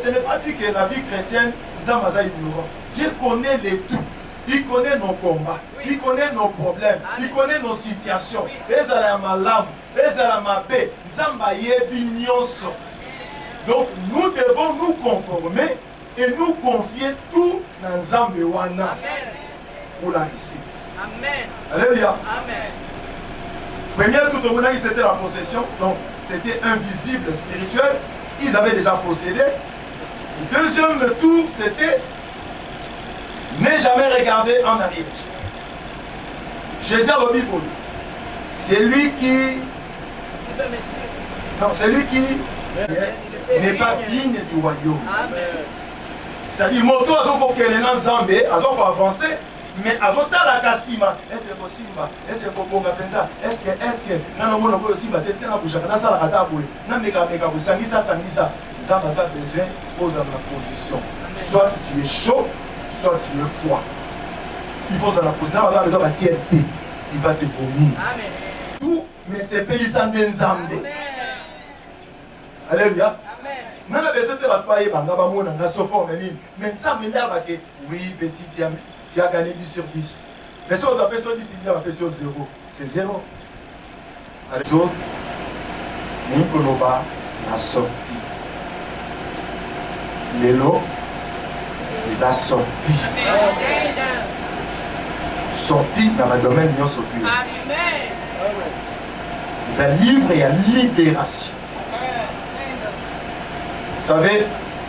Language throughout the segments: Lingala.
ce n'est pas dit que la vie chrétienne, Nzambaza ignorant. Dieu connaît les tout. Il connaît nos combats, il connaît nos problèmes, il connaît nos situations. Les alamalam, les alamabé, Nzamba yebi nyonso. Donc nous devons nous conformer et nous confier tout dans Nzambe wana pour la réussite. Amen. Alléluia. Amen. Première tout au monde, c'était la possession, donc c'était invisible, spirituel. Ils avaient déjà possédé. Deuxième tour, c'était ne jamais regarder en arrière. Jésus a le Bible. C'est lui qui. Non, c'est lui qui n'est pas digne du royaume. C'est-à-dire, moto a dans Zambé, a avancé, mais a la Kassima. Est-ce que possible? Est-ce que Bonga Penza? Est-ce que non, non, non, Simba, est-ce que na Bouchaka, na Sala Kataboui, na Meka, Sangisa, Zamba a besoin aux la position. Soit tu es chaud, soit tu es froid. Il faut la position. Là, besoin de tièreté. Il va te vomir. Tout, mais c'est Pélissan de Nzambé. Alléluia. On a besoin de la toile, mais ça me dit oui, petit, tu as gagné 10 sur 10. Mais si on a fait sur 10, il a fait sur 0. C'est 0. Alors, Ninkoloba a sorti. Lélo, ils ont sorti. Sorti dans le domaine de notre vie. Ils ont livré à libération. Vous savez,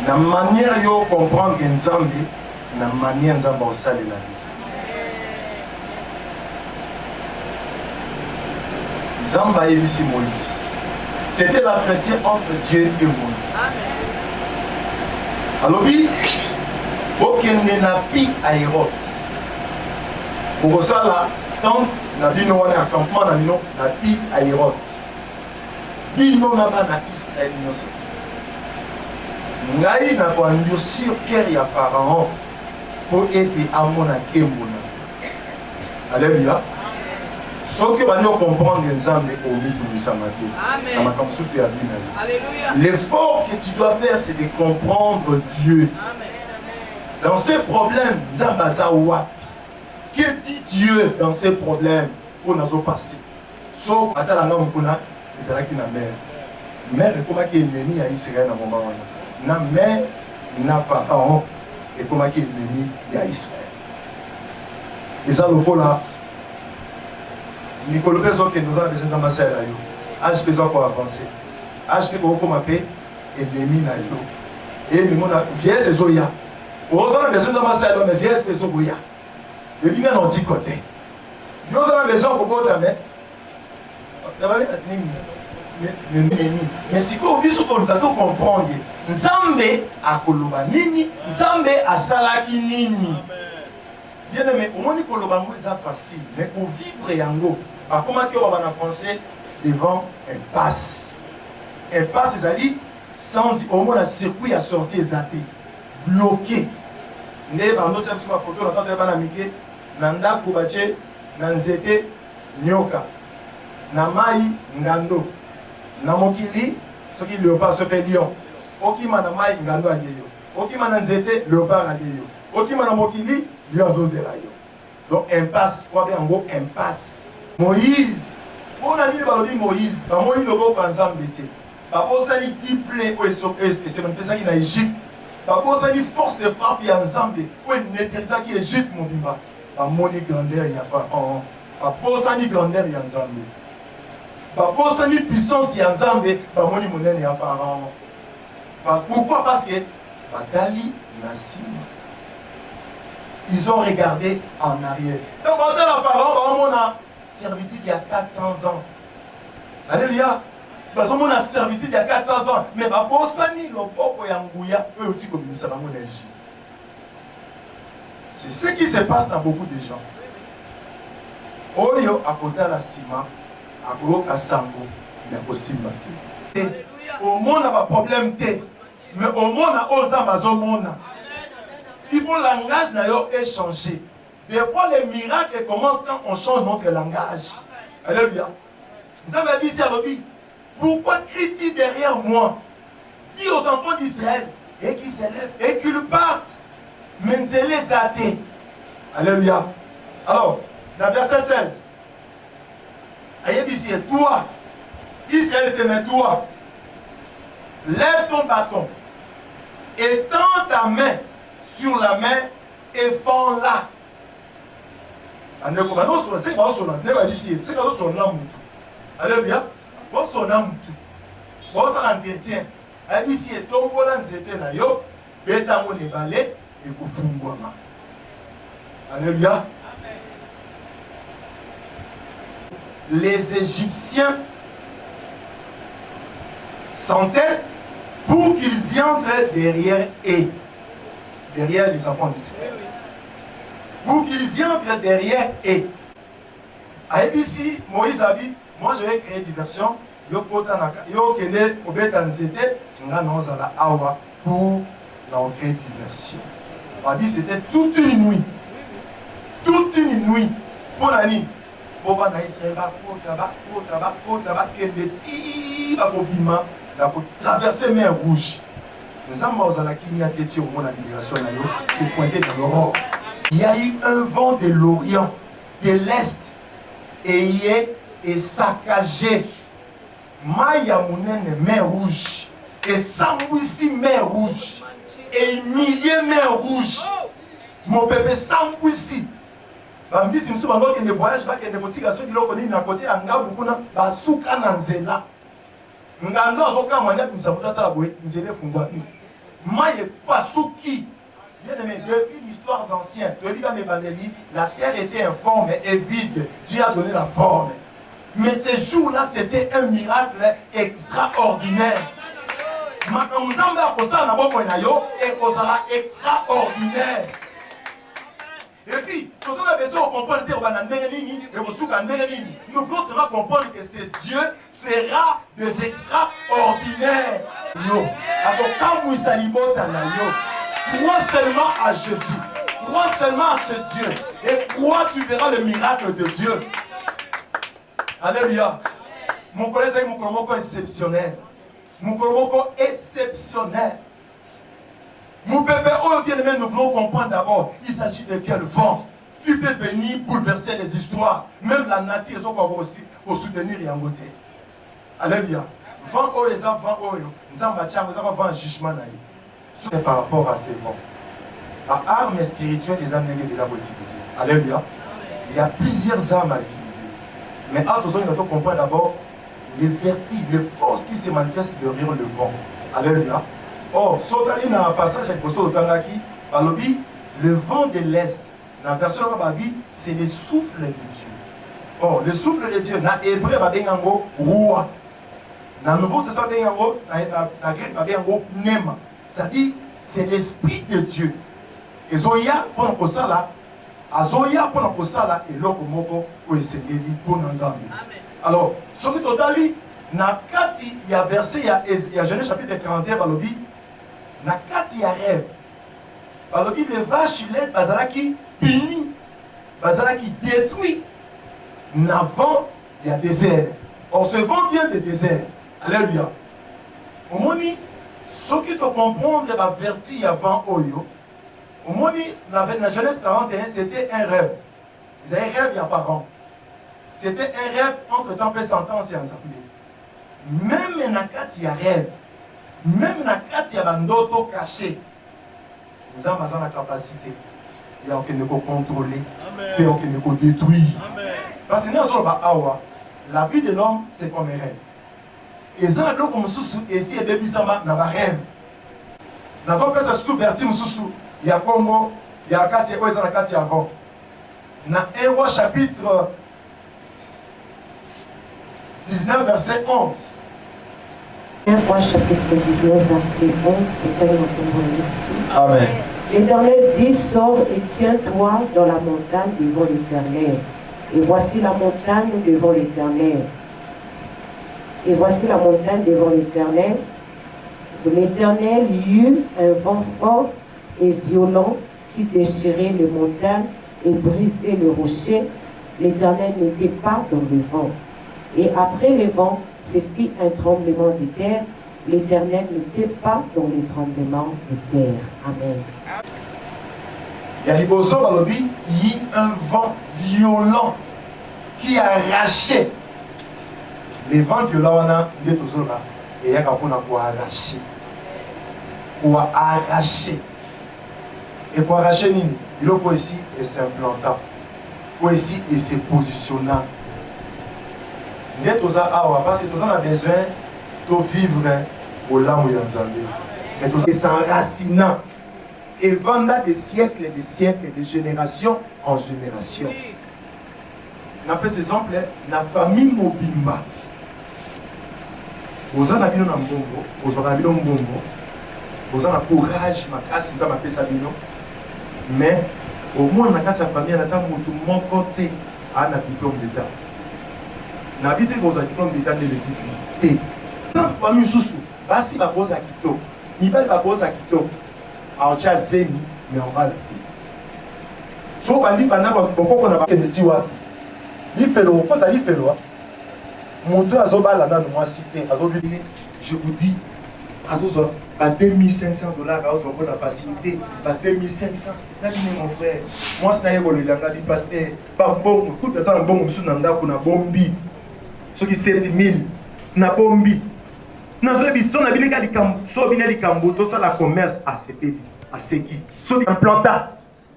la manière de comprendre que Nzambe, la manière de Nzambe aussi de la vie. Nzambe a ici Moïse. C'était l'entretien entre Dieu et Moïse. Alors, aucun n'api à Hérode. Pour ça, la tente n'a pas de campement n'a pi à Hérode. Bino n'a pas Israël. Ngai na kwa sur cœur ya Pharaon pour aider à mon akemona. Alléluia. Ce que va nous comprendre Nzambe au milieu de sa matin. Alléluia. L'effort que tu dois faire, c'est de comprendre Dieu. Dans ces problèmes, Nzambazawa. Que dit Dieu dans ces problèmes pour nous passer? Sauf à la langue qu'on a, c'est là qu'il y a mère. Mère est comme qui est ennemi à Israël à un moment. Na mère, na Pharaon, et comme qui est ennemi à Israël. Et ça, le là. Nicolas Pézo qui nous a besoin d'ambassadeur là yo. Âge Pézo pour avancer. Âge Pézo comme appelé ennemi na yo. Et nous on a vieille saison ya. On a besoin d'ambassadeur mais vieille saison goya. Et bien on dit côté. Nous on a besoin pour boire mais. Mais si qu'on vit sur ton bateau comprendre. Nzambe akoloba nini, Nzambe asalaki nini. Bien aimé, au moins koloba ngo c'est facile, mais pour vivre yango, comment que on va en français devant impasse. Impasse c'est ali sans au moins la circuit à sortir ezati bloqué. Ne ba notre sur la photo on entend ba na mike nanda kubache na nzete nyoka. Na mai ngando. Na mokili soki léopard se fait lion. Okima na mai ngando aliyo. Okima na nzete léopard aliyo. Okima na mokili lion zozela yo. Donc impasse, quoi bien en gros impasse. Moïse, on a dit le Moïse, ba moi le go ensemble été. Ba posa li diplé au et c'est même ça qui na Égypte. Ba posa li force de frappe ya ensemble. Ou neutraliser qui Égypte mon bimba. Ba moni grandeur ya Pharaon. Ba posa li grandeur ya ensemble. Ba posa li puissance ya ensemble, ba moni monene ya Pharaon. Pourquoi? Parce que Dali Nassim, ils ont regardé en arrière. Donc, quand la Pharaon, on a servitude il y a 400 ans. Alléluia. Parce qu'on a servitude il y a 400 ans. Mais pour ça, le peuple Yangouya, eux aussi comme ça, l'Égypte. C'est ce qui se passe dans beaucoup de gens. Oyo, à côté de la ciment, à côté de Sango, il y a possible. Au monde, on a un problème. Mais au monde, on a un monde. Il faut le langage n'a échangé. Des fois, les miracles commencent quand on change notre langage. Alléluia. Nous avons dit, pourquoi crie-t-il derrière moi? Dis aux enfants d'Israël, et qui s'élèvent et qu'ils partent. Mais c'est les athées. Alléluia. Alors, dans verset 16, Aïebisie, toi, Israël te met toi, lève ton bâton et tends ta main sur la main et fends-la. Alléluia. Alléluia. Les Égyptiens s'entêtent pour qu'ils y entrent derrière eux. Derrière les enfants d'Israël. Pour qu'ils y entrent derrière eux. À ici, Moïse a dit, moi je vais créer diversion. Yo kende obeta nzete, nga nozala awa pour la créer diversion. On a dit c'était toute une nuit. Toute une nuit. Pour la nuit. Pour na Israël traverser mer rouge. Les hommes c'est pointé dans l'aurore. Il y a eu un vent de l'Orient, de l'Est, et il est saccagé. Maya Mounene, mer rouge, et Sambouissi, mer rouge, et milliers mer rouge. Mon bébé Sambouissi. Bambi si nous avons des voyages, il y a des boutiques à ceux qui l'ont connu à côté, à Ngabukuna, Basuka Nanzela. Ngando azoka manya misamutata la boye, nzele fungwa. Maye Pasuki. Bien aimé, depuis l'histoire ancienne, depuis dans l'évangile, la terre était informe et vide. Dieu a donné la forme. Mais ce jour-là, c'était un miracle extraordinaire. Makamuzamba kosa na boko na yo et kozala extraordinaire. Et puis, nous avons besoin de comprendre nous voulons seulement comprendre que ce Dieu fera des extraordinaires. Alors, quand vous saluez, crois seulement à Jésus, crois seulement à ce Dieu, et crois, tu verras le miracle de Dieu. Alléluia. Mon collègue est mon colombo exceptionnel. Mon colombo exceptionnel. Mon bébé, oh bien aimé, nous voulons comprendre d'abord, il s'agit de quel vent qui peut venir bouleverser les histoires. Même la nature, ils ont aussi pour soutenir et en côté. Alléluia. Vent, oh, les enfants, oh, nous avons un jugement. C'est par rapport à ces vents. La arme spirituelle des âmes déjà utilisées. Alléluia. Il y a plusieurs armes à utiliser. Mais à tous, nous devons comprendre d'abord les vertiges, les forces qui se manifestent derrière le vent. Alléluia. Or, Sotali dans un passage avec Posto Otangaki, le vent de l'Est, dans la version de la Bible, c'est le souffle de Dieu. Or, le souffle de Dieu, dans l'hébreu, il y a un mot roi. Dans le Nouveau Testament, il y a un mot, dans le grec, il y a un mot pneuma. C'est-à-dire, c'est l'Esprit de Dieu. Et Zoya, pendant que ça là, à Zoya, pendant que ça là, et l'autre mot, c'est l'élit pour nous amener. Alors, ce qui est total, il y a verset, il y a Genèse chapitre 41, na kati ya rêve balobi les vaches laides bazalaki puni bazalaki détruit na vent il y a désert. Or ce vent vient de désert. Alléluia. Au moni ce qui te comprendre va verti ya vent oyo au moni na Genèse 41 c'était un rêve. Ils avaient un rêve il y a par an. C'était un rêve entre temps et sentence et en même na kati ya rêve. Même dans il y a un autre caché. Nous avons la capacité. Il y a aucun contrôler. Il y a aucun détruire. Parce que la vie de l'homme, c'est comme un rêve. Et ça, comme sous et si bébé sama n'a pas rêve. Nous avons fait ça sous verti sous. Il y a Congo, il y a Kati, il y a Kati avant. Dans 1 Roi chapitre 19, verset 11. 1 Roi chapitre 19, verset 11, Amen. L'Éternel dit, sors et tiens-toi dans la montagne devant l'Éternel. Et voici la montagne devant l'Éternel. Et voici la montagne devant l'Éternel. L'Éternel eut un vent fort et violent qui déchirait les montagnes et brisait le rocher. L'Éternel n'était pas dans le vent. Et après le vent, se fit un tremblement de terre, l'Éternel n'était pas dans les tremblements de terre. Amen. Il y a liboso balobi, il y a un vent violent qui a arraché. Les vents violents, on a des choses là. Et il y a quelqu'un pour arracher. Pour arracher. Et pour arracher, il faut ici et s'implantant. Pour ici et se positionnant. Parce que nous avons besoin de vivre au lamo yanzambe. Mais nous avons s'enracinant. Et vendant des siècles et des siècles, de génération en génération. On appelle cet exemple la famille Mobimba. Vous avez un mbongo, vous avez un mbongo, vous avez un courage, ma casse, vous avez un sabino. Mais au moins, dans la famille, on a mon côté à un diplôme d'État. On a dit que vous avez un diplôme d'État de l'équipe. Dans la famille Soussou, si vous avez un kito, il va vous un kito. Alors, tu as zéni, mais on va le faire. Si on va dire qu'on a fait des tiwa, il fait le repos, il fait le repos. Mon Dieu, je vous dis, à 2500 $, pour la facilité, à 2500. Là, mon frère, moi, c'est un peu le langage, parce que, pas bon, tout le temps, bon, je suis un bombi. Ceux qui 7000, na bombi. Dans ce bis, on a bien les cambo, tout ça, la commerce, à ce qui. Ceux qui implantent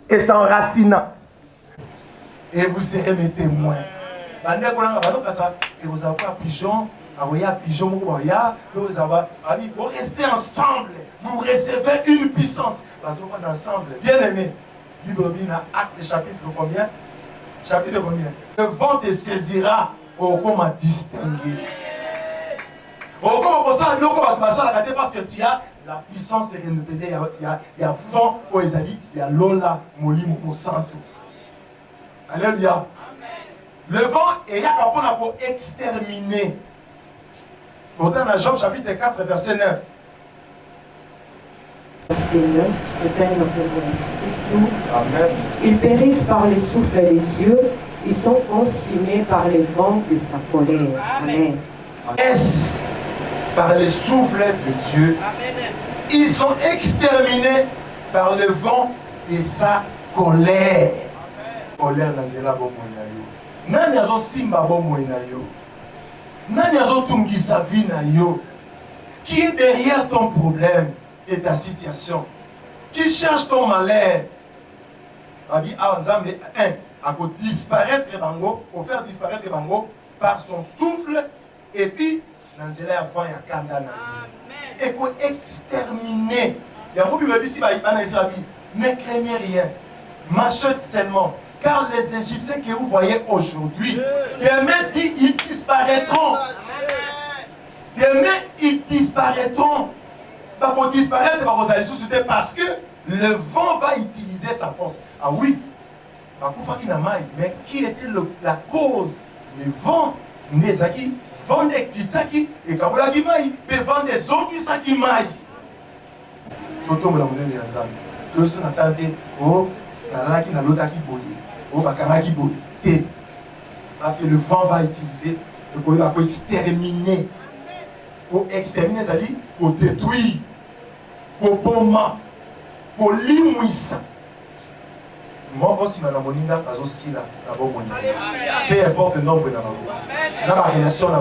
et s'enracinent. Et vous serez mes témoins. Et vous avez un pigeon, vous restez ensemble, vous recevez une puissance. Parce que vous êtes ensemble. Bien aimé, Bible acte chapitre combien? Chapitre combien? Le vent te saisira au comme à distinguer. Au comme à ça, parce que tu as la puissance est renouvelée. Il y a vent au Ezali, il y a Lola, Molimo, Monsanto. Alléluia. Le vent est là pour exterminer. Pourtant, dans Job chapitre 4, verset 9. Verset 9, le Père Amen. Ils périssent par les souffles de Dieu, ils sont consumés par les vents de sa colère. Amen. Est par les souffles de Dieu. Amen. Ils sont exterminés par le vent de sa colère. Colère dans la bombe. Nani azo simba bomo na yo? Nani azo tungisa vie na yo? Qui est derrière ton problème et ta situation? Qui cherche ton malheur? Abi Nzambe a pour disparaître bango, pour faire disparaître bango par son souffle et puis dans zela ya vent ya kanda na yo. Et pour exterminer. Ya vous lui dit si ba ibana isabi, ne craignez rien. Marchez seulement. Car les Égyptiens que vous voyez aujourd'hui, demain ils disparaîtront. Demain ils disparaîtront. Pas pour disparaître, pas pour aller susciter, parce que le vent va utiliser sa force. Ah oui, mais qui était la cause? Le vent des Aki, vent des Kitsaki, et Kabula Gimaï, mais vent des Zokisaki Maï. Toto Moula Moulé Yazam. Tout ce qu'on attendait, oh, Nalaki Nalotaki Boye. Parce que le vent va utiliser, il va exterminer. Pour exterminer, c'est-à-dire pour détruire, pour bomber, pour limouisser. Moi, je suis aussi là, peu importe le nombre de la relation, si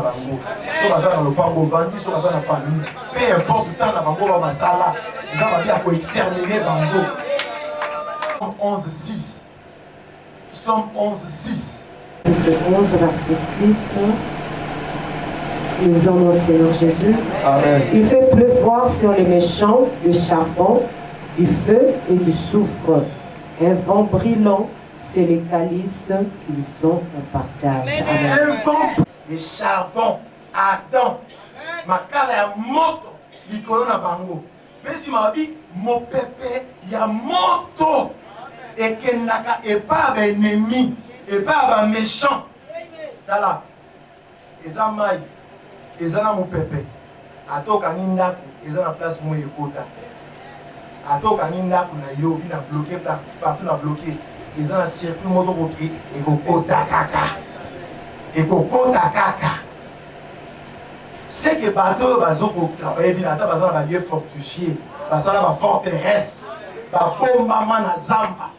on a le pango vendu, si on a la famille, peu importe le temps, on va masala, ils vont bien pour exterminer bango. 11:6. Psaume 11:6. 11, verset 6. Nous en Seigneur Jésus. Amen. Il fait pleuvoir sur les méchants du charbon, du feu et du soufre. Un vent brillant, c'est les calices qu'ils ont en partage. Amen. Un vent de charbon ardent. Ma cara ya moto, likolo na bango. Mais si m'a dit, mon pépé, il y a moto. Et qu'il n'a pas d'ennemi, et pas de méchant. Dala, ils ont maï, ils ont mon pépé. A to kaninda, ils ont la place moi ekota. A to kaninda, na yo, il a bloqué partout, na bloqué. Ils ont un circuit moto bloqué, et kota kaka. Et kota kaka. C'est que bateau bazoko évidemment bazala ba lieu fortifié, bazala ba forteresse, ba bomba na zamba,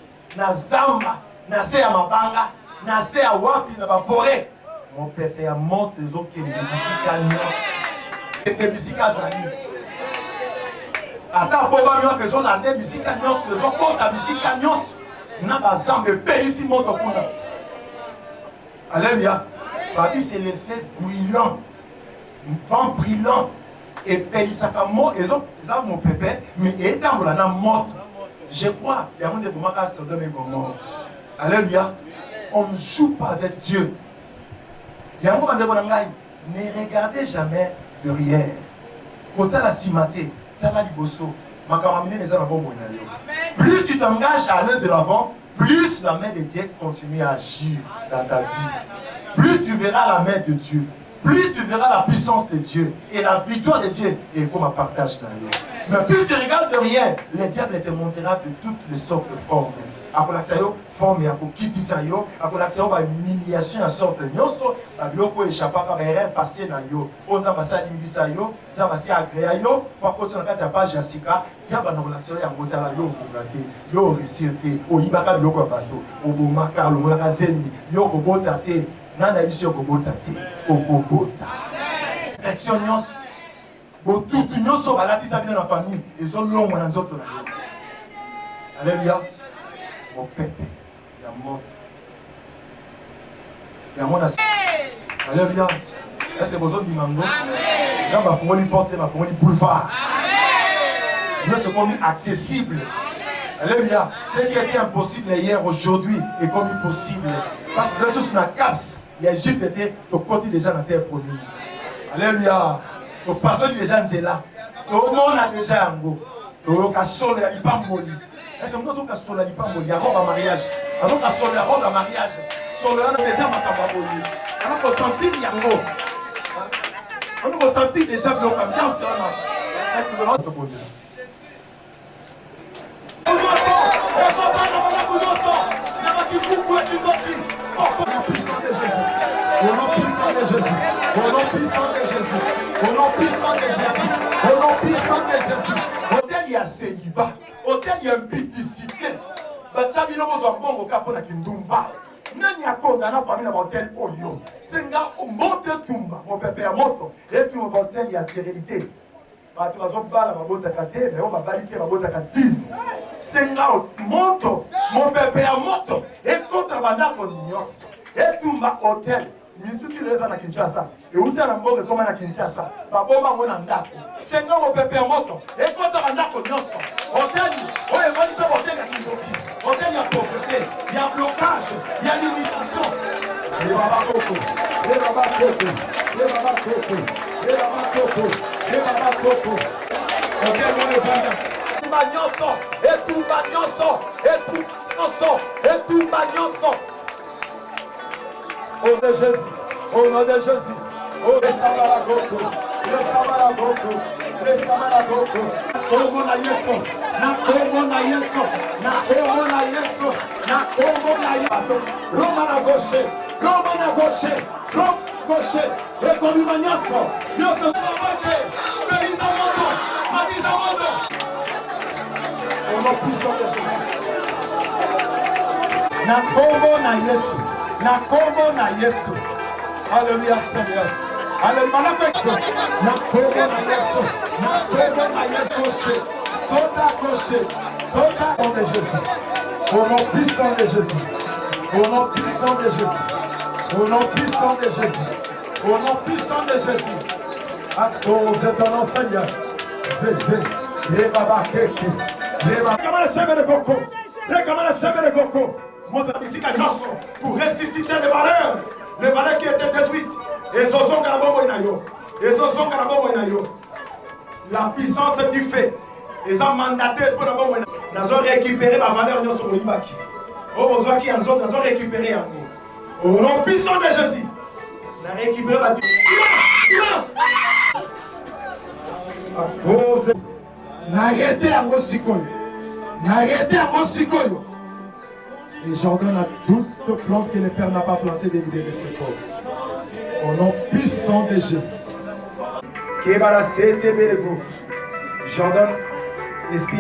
na se ya mabanga, na se ya wapi na ba forêt. Mon père a monte les autres qui bisika nyos. Et bisika zali. Ata bomba na personne na de bisika nyos, les autres compte bisika nyos. Na ba zamba pelisi moto kuna. Alléluia. Babi c'est l'effet brûlant. Vent brillant et pélisaka mo ils ont mon pépé mais étant pour la mort je crois il y a un des moments quand Sodome et Gomorrhe alléluia on ne joue pas avec Dieu il y a un moment de ne regardez jamais derrière quand la cimaté tala liboso makamamine les gens bon plus tu t'engages à aller de l'avant plus la main de Dieu continue à agir dans ta vie plus tu verras la main de Dieu plus tu verras la puissance de Dieu et la victoire de Dieu et comme un partage d'ailleurs. Mais plus tu regardes derrière, le diable te montrera de toutes les sortes de formes. Akolaksayo, forme ya kokitisayo, akolaksayo ba humiliation à sorte nyonso, ba biloko échappaka ba erreur passé na yo. Oza basa limbisa yo, za basi agréa yo, kwa koto na kati ya page ya sika, diable na kolaksayo ya ngotala yo kongate, yo réussite, oyibaka biloko ya bato, obomaka longolaka zendi, yo kobota te. Nana biso okobota te okobota action nyonso botutu nyonso balatisa bino na famille ezolongwa na nzoto na yo alléluia mopepe ya moto ya mona alléluia ese bozondima ngo eza bafungoli porte bafungoli boulevard nyonso ekomi accessible. Alléluia. Ce qui était impossible hier, aujourd'hui, est comme impossible. Parce que là, sur la CAPS, l'Égypte était au côté des gens dans la terre promise. Alléluia. Le pasteur des gens est là. Le monde a déjà un go. Le casole a pas moli. Est-ce que nous avons casole a pas moli? Il y a robe à mariage. Nous avons casole à robe à mariage. Sur le a déjà ma moli. On a senti qu'il y a un go. On a senti déjà que l'ambiance est là. Au nom puissant de Jésus, au nom puissant de Jésus, au nom puissant de Jésus, au nom puissant de Jésus. Hôtel il y a célibat, hôtel il y a impudicité. Batabino bozo mbongo kapo na kindumba. Nani akonda na famille na hôtel oyo. Senga monte tumba, mon pépé à moto. Et puis au hôtel il y a stérilité. Bato bazobala babota kate, mais on va baliter babota kate 10. Senga moto, mon pépé à moto. Et contre banda konyo. Et tumba hôtel. Misuki leza na Kinshasa. Et uta na mboge koma na Kinshasa. Babomba ngona ndako. Senga mo pepe ya moto. E kota bandako nyonso. Hôtel, oye mani sa hôtel ya kindoki. Hôtel ya pauvreté, il y a blocage, il y a limitation. Les baba koko, les baba koko, les baba koko, les baba koko, les baba koko. Hôtel mo le banda. Tumba nyonso, et tumba nyonso, et tumba nyonso, et tumba nyonso. Au nom de Jésus, au nom de Jésus, oh le Samaragoko, le Samaragoko, le Samaragoko, Komo na Yeso, na Komo na Yeso, na Komo na Yeso, na Komo na Yeso, Roma na gauche, Roma na gauche, Roma gauche, et comme Manyaso, Yoso, Belisa Moto, Matisa Moto, au nom puissant de Jésus, na Komo na Yeso. Na kombo na Yesu. Alléluia Seigneur. Alléluia na kombo na Yesu. Na kombo na Yesu. Sota coché. Sota au nom de Jésus. Au nom puissant de Jésus. Au nom puissant de Jésus. Au nom puissant de Jésus. Au nom puissant de Jésus. À cause de ton nom Seigneur. Zézé. Les baba keke. Les baba. Comment le chef de coco. Les comment le chef de coco. Pour ressusciter les valeurs qui étaient détruites. Et la puissance du fait. Ils ont mandaté pour la bombe. Ils ont récupéré la valeur de notre Libaki. Ils ont récupéré. Au nom puissant de Jésus. Ils ont récupéré la N'arrêtez à Mosikoyo. N'arrêtez à Mosikoyo. Et j'ordonne à toute plante que le Père n'a pas planté de libérer ses forces. Au nom puissant de Jésus. Kebara sete belego. J'en donne l'esprit à